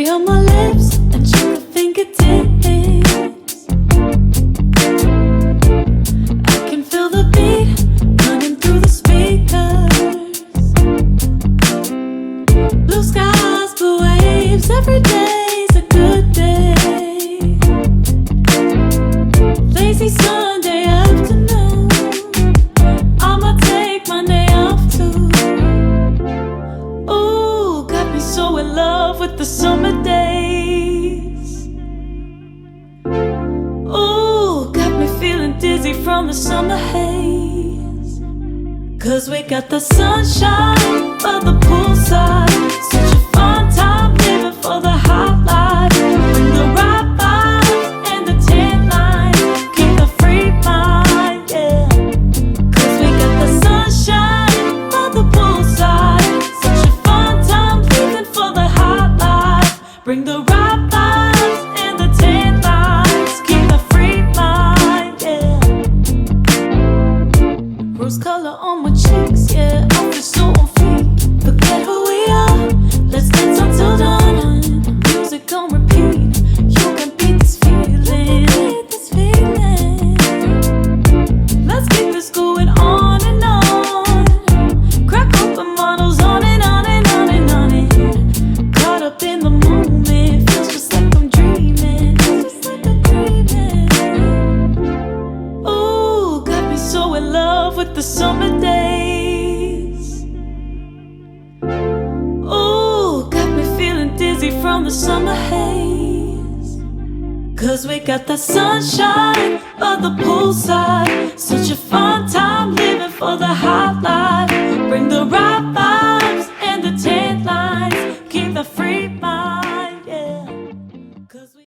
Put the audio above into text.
Cherry on my lips and chocolate fingertips. I can feel the beat running through the speakers. Blue skies, blue waves, every day's a good day. Lazy Sunday afternoon, I'ma take Monday off too. Ooh, got me so in love with the summer days. Ooh, got me feeling dizzy from the summer haze. Cause we got the sunshine by the poolside. Such a fun time living for the hot life. Bring the right vibes and the tan line. Keep the free mind, yeah. Cause we got the sunshine by the poolside. Such a fun time living for the hot life. Bring the right vibes and the tan lines. Keep the free mind, yeah. Rose color on my cheeks, yeah. I feel so on fleek. Forget who we are, let's dance until dawn. Music on repeat, you can beat this feeling. Let's keep this going on and on. Crack open models on and on and on and on it. Caught up in the moment, feels just like I'm dreaming. Ooh, got me so in love with the summer days. Ooh, got me feeling dizzy from the summer haze. Cause we got the sunshine by the poolside. Such a fun time living